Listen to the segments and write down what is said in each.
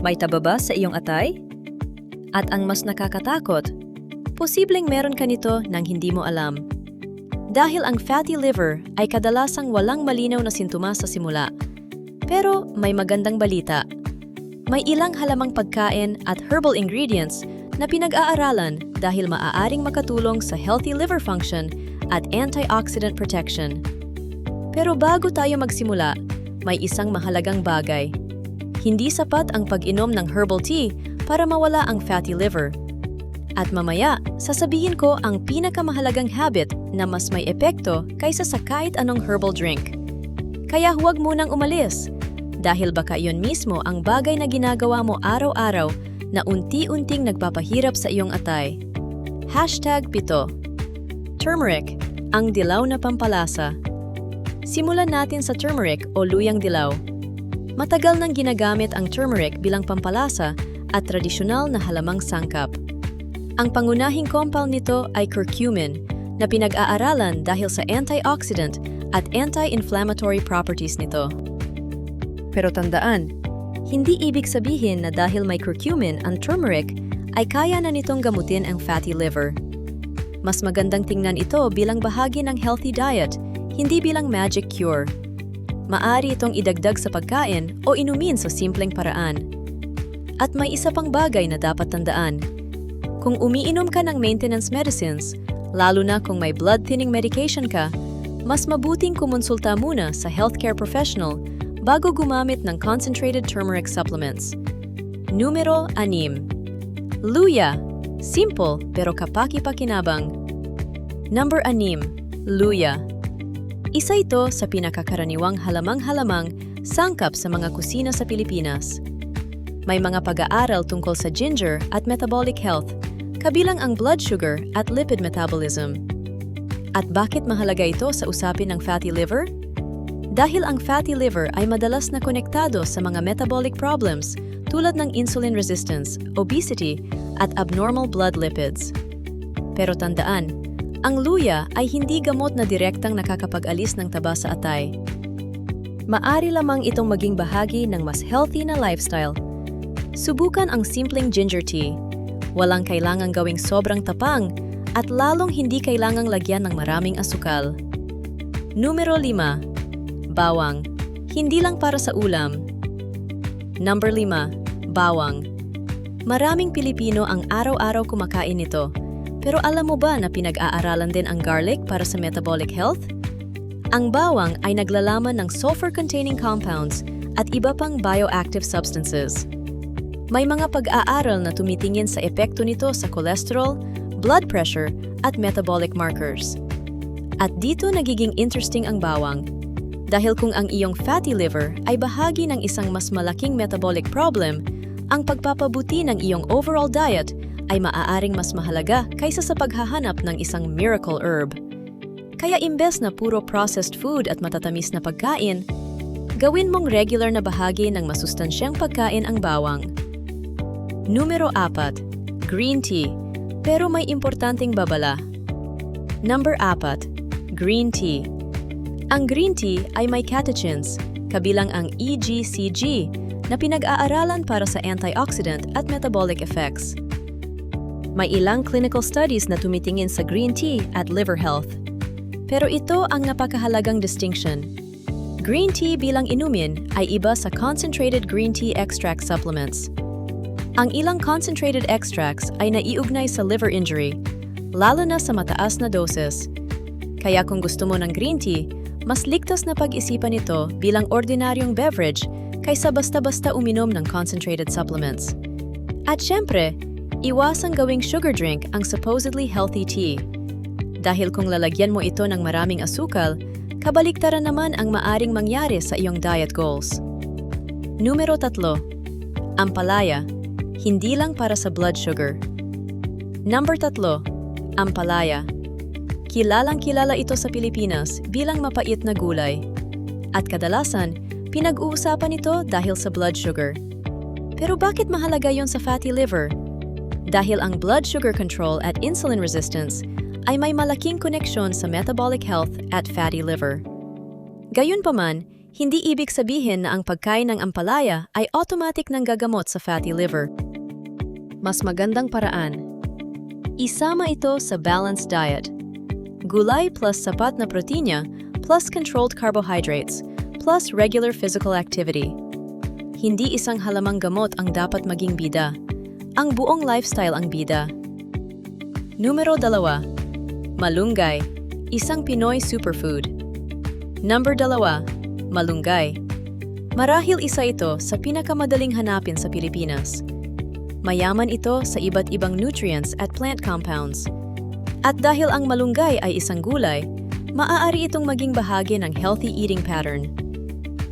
May taba ba sa iyong atay? At ang mas nakakatakot, posibleng meron ka nito nang hindi mo alam. Dahil ang fatty liver ay kadalasang walang malinaw na sintomas sa simula. Pero may magandang balita. May ilang halamang pagkain at herbal ingredients na pinag-aaralan dahil maaaring makatulong sa healthy liver function at antioxidant protection. Pero bago tayo magsimula, may isang mahalagang bagay. Hindi sapat ang pag-inom ng herbal tea para mawala ang fatty liver. At mamaya, sasabihin ko ang pinakamahalagang habit na mas may epekto kaysa sa kahit anong herbal drink. Kaya huwag munang umalis, dahil baka iyon mismo ang bagay na ginagawa mo araw-araw na unti-unting nagpapahirap sa iyong atay. #7. Turmeric, ang dilaw na pampalasa. Simulan natin sa turmeric o luyang dilaw. Matagal nang ginagamit ang turmeric bilang pampalasa at tradisyonal na halamang sangkap. Ang pangunahing compound nito ay curcumin, na pinag-aaralan dahil sa antioxidant at anti-inflammatory properties nito. Pero tandaan, hindi ibig sabihin na dahil may curcumin ang turmeric ay kaya na nitong gamutin ang fatty liver. Mas magandang tingnan ito bilang bahagi ng healthy diet, hindi bilang magic cure. Maari itong idagdag sa pagkain o inumin sa simpleng paraan. At may isa pang bagay na dapat tandaan. Kung umiinom ka ng maintenance medicines, lalo na kung may blood thinning medication ka, mas mabuting kumonsulta muna sa healthcare professional bago gumamit ng concentrated turmeric supplements. Numero 6. Luya. Simple pero kapaki-pakinabang. Number 6. Luya. Isa ito sa pinakakaraniwang halamang-halamang sangkap sa mga kusina sa Pilipinas. May mga pag-aaral tungkol sa ginger at metabolic health, kabilang ang blood sugar at lipid metabolism. At bakit mahalaga ito sa usapin ng fatty liver? Dahil ang fatty liver ay madalas na konektado sa mga metabolic problems tulad ng insulin resistance, obesity, at abnormal blood lipids. Pero tandaan, ang luya ay hindi gamot na direktang nakakapag-alis ng taba sa atay. Maari lamang itong maging bahagi ng mas healthy na lifestyle. Subukan ang simpleng ginger tea. Walang kailangang gawing sobrang tapang at lalong hindi kailangang lagyan ng maraming asukal. Numero 5. Bawang. Hindi lang para sa ulam. Number 5. Bawang. Maraming Pilipino ang araw-araw kumakain nito. Pero alam mo ba na pinag-aaralan din ang garlic para sa metabolic health? Ang bawang ay naglalaman ng sulfur-containing compounds at iba pang bioactive substances. May mga pag-aaral na tumitingin sa epekto nito sa cholesterol, blood pressure, at metabolic markers. At dito nagiging interesting ang bawang. Dahil kung ang iyong fatty liver ay bahagi ng isang mas malaking metabolic problem, ang pagpapabuti ng iyong overall diet ay maaaring mas mahalaga kaysa sa paghahanap ng isang miracle herb. Kaya imbes na puro processed food at matatamis na pagkain, gawin mong regular na bahagi ng masustansyang pagkain ang bawang. Numero 4. Green tea. Pero may importanteng babala. Number 4. Green tea. Ang green tea ay may catechins, kabilang ang EGCG, na pinag-aaralan para sa antioxidant at metabolic effects. May ilang clinical studies na tumitingin sa green tea at liver health. Pero ito ang napakahalagang distinction. Green tea bilang inumin ay iba sa concentrated green tea extract supplements. Ang ilang concentrated extracts ay naiugnay sa liver injury, lalo na sa mataas na doses. Kaya kung gusto mo ng green tea, mas ligtas na pag-isipan ito bilang ordinaryong beverage kaysa basta-basta uminom ng concentrated supplements. At syempre, iwasang gawing sugar drink ang supposedly healthy tea. Dahil kung lalagyan mo ito ng maraming asukal, kabaliktaran naman ang maaring mangyari sa iyong diet goals. Numero 3. Ampalaya. Hindi lang para sa blood sugar. Number 3. Ampalaya. Kilalang-kilala ito sa Pilipinas bilang mapait na gulay. At kadalasan, pinag-uusapan ito dahil sa blood sugar. Pero bakit mahalaga yon sa fatty liver? Dahil ang blood sugar control at insulin resistance ay may malaking koneksyon sa metabolic health at fatty liver. Gayunpaman, Hindi ibig sabihin na ang pagkain ng ampalaya ay automatic nang gagamot sa fatty liver. Mas magandang paraan. Isama ito sa balanced diet. Gulay plus sapat na protina plus controlled carbohydrates plus regular physical activity. Hindi isang halamang gamot ang dapat maging bida. Ang buong lifestyle ang bida. Numero 2. Malunggay, isang Pinoy superfood. Number 2. Malunggay. Marahil isa ito sa pinakamadaling hanapin sa Pilipinas. Mayaman ito sa iba't ibang nutrients at plant compounds. At dahil ang malunggay ay isang gulay, maaari itong maging bahagi ng healthy eating pattern.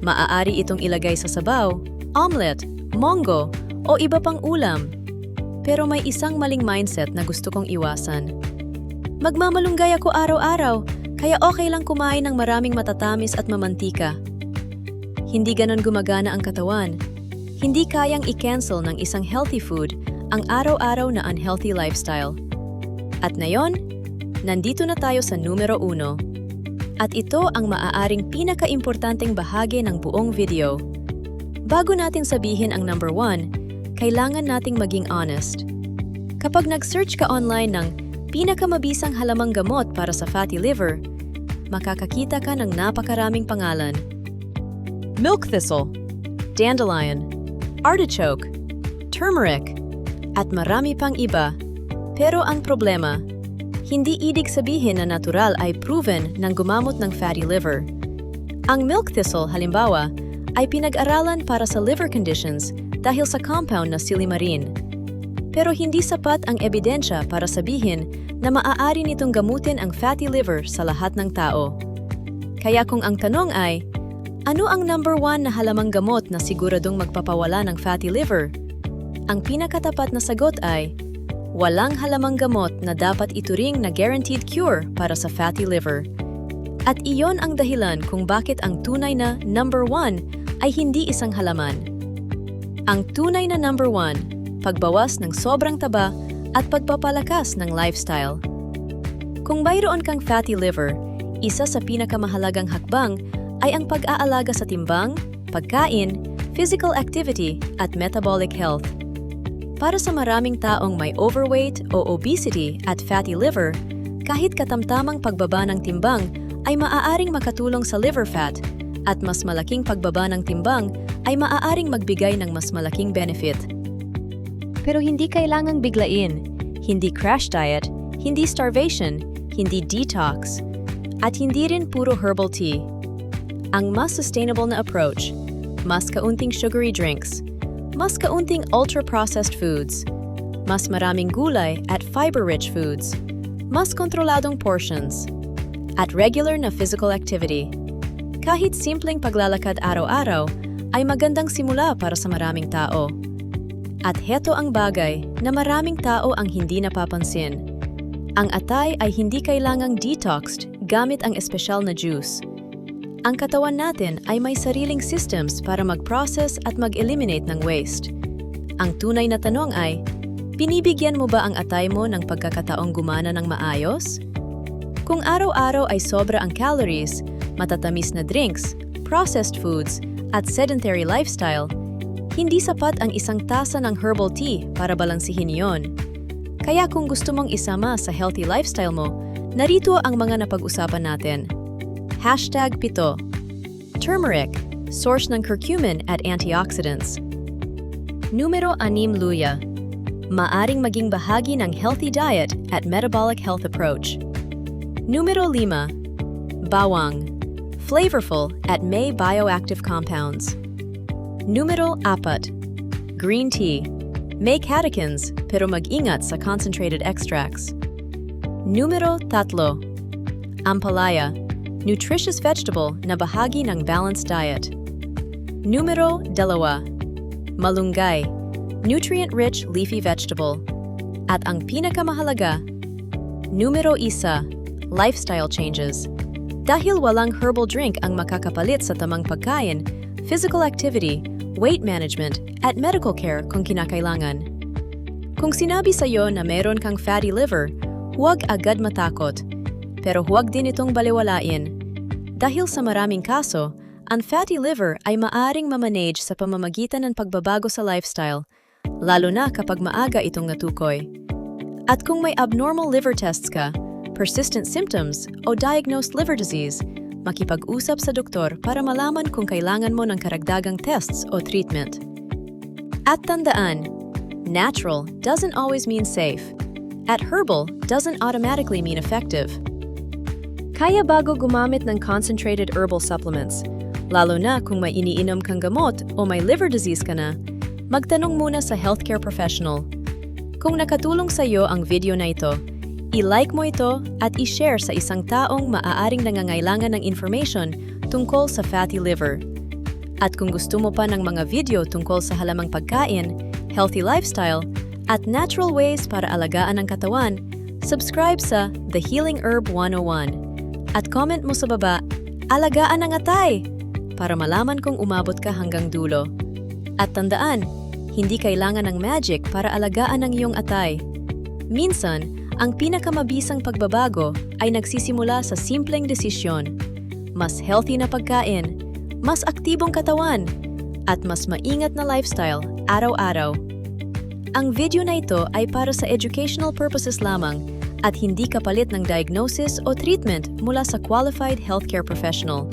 Maaari itong ilagay sa sabaw, omelet, monggo, o iba pang ulam. Pero may isang maling mindset na gusto kong iwasan. Magmamalunggay ako araw-araw, kaya okay lang kumain ng maraming matatamis at mamantika. Hindi ganon gumagana ang katawan. Hindi kayang i-cancel ng isang healthy food ang araw-araw na unhealthy lifestyle. At ngayon, nandito na tayo sa numero 1. At ito ang maaaring pinaka-importanteng bahagi ng buong video. Bago natin sabihin ang number 1, kailangan nating maging honest. Kapag nag-search ka online ng pinakamabisang halamang gamot para sa fatty liver, makakakita ka ng napakaraming pangalan. Milk thistle, dandelion, artichoke, turmeric, at marami pang iba. Pero ang problema, hindi ibig sabihin na natural ay proven ng gumamot ng fatty liver. Ang milk thistle, halimbawa, ay pinag-aralan para sa liver conditions dahil sa compound na silymarin. Pero hindi sapat ang ebidensya para sabihin na maaari nitong gamutin ang fatty liver sa lahat ng tao. Kaya kung ang tanong ay, ano ang number 1 na halamang gamot na siguradong magpapawala ng fatty liver? Ang pinakatapat na sagot ay, walang halamang gamot na dapat ituring na guaranteed cure para sa fatty liver. At iyon ang dahilan kung bakit ang tunay na number 1 ay hindi isang halaman. Ang tunay na number 1, pagbawas ng sobrang taba at pagpapalakas ng lifestyle. Kung mayroon kang fatty liver, isa sa pinakamahalagang hakbang ay ang pag-aalaga sa timbang, pagkain, physical activity at metabolic health. Para sa maraming taong may overweight o obesity at fatty liver, kahit katamtamang pagbaba ng timbang ay maaaring makatulong sa liver fat at mas malaking pagbaba ng timbang ay maaaring magbigay ng mas malaking benefit. Pero hindi kailangang biglain, hindi crash diet, hindi starvation, hindi detox, at hindi rin puro herbal tea. Ang mas sustainable na approach, mas kaunting sugary drinks, mas kaunting ultra-processed foods, mas maraming gulay at fiber-rich foods, mas kontroladong portions, at regular na physical activity. Kahit simpleng paglalakad araw-araw ay magandang simula para sa maraming tao. At heto ang bagay na maraming tao ang hindi napapansin. Ang atay ay hindi kailangang detoxed gamit ang espesyal na juice. Ang katawan natin ay may sariling systems para mag-process at mag-eliminate ng waste. Ang tunay na tanong ay, binibigyan mo ba ang atay mo ng pagkakataong gumana ng maayos? Kung araw-araw ay sobra ang calories, matatamis na drinks, processed foods, at sedentary lifestyle, hindi sapat ang isang tasa ng herbal tea para balansihin iyon. Kaya kung gusto mong isama sa healthy lifestyle mo, narito ang mga napag-usapan natin. #7. Turmeric, source ng curcumin at antioxidants. Numero 6. Luya. Maaring maging bahagi ng healthy diet at metabolic health approach. Numero 5. Bawang. Flavorful at may bioactive compounds. Numero 4. Green tea. May catechins pero mag-ingat sa concentrated extracts. Numero 3. Ampalaya. Nutritious vegetable na bahagi ng balanced diet. Numero 2. Malunggay. Nutrient-rich leafy vegetable. At ang pinakamahalaga, numero 1. Lifestyle changes. Dahil walang herbal drink ang makakapalit sa tamang pagkain, physical activity, weight management, at medical care kung kinakailangan. Kung sinabi sa iyo na meron kang fatty liver, huwag agad matakot. Pero huwag din itong baliwalain. Dahil sa maraming kaso, ang fatty liver ay maaring mamanage sa pamamagitan ng pagbabago sa lifestyle, lalo na kapag maaga itong natukoy. At kung may abnormal liver tests ka, persistent symptoms o diagnosed liver disease, makipag-usap sa doktor para malaman kung kailangan mo ng karagdagang tests o treatment. At tandaan, natural doesn't always mean safe. At herbal doesn't automatically mean effective. Kaya bago gumamit ng concentrated herbal supplements, lalo na kung may iniinom kang gamot o may liver disease ka na, magtanong muna sa healthcare professional. Kung nakatulong sa iyo ang video na ito, i-like mo ito at i-share sa isang taong maaaring nangangailangan ng information tungkol sa fatty liver. At kung gusto mo pa ng mga video tungkol sa halamang pagkain, healthy lifestyle, at natural ways para alagaan ang katawan, subscribe sa The Healing Herb 101. At comment mo sa baba, alagaan ang atay! Para malaman kung umabot ka hanggang dulo. At tandaan, hindi kailangan ng magic para alagaan ang iyong atay. Minsan, ang pinakamabisang pagbabago ay nagsisimula sa simpleng desisyon. Mas healthy na pagkain, mas aktibong katawan, at mas maingat na lifestyle araw-araw. Ang video na ito ay para sa educational purposes lamang at hindi kapalit ng diagnosis o treatment mula sa qualified healthcare professional.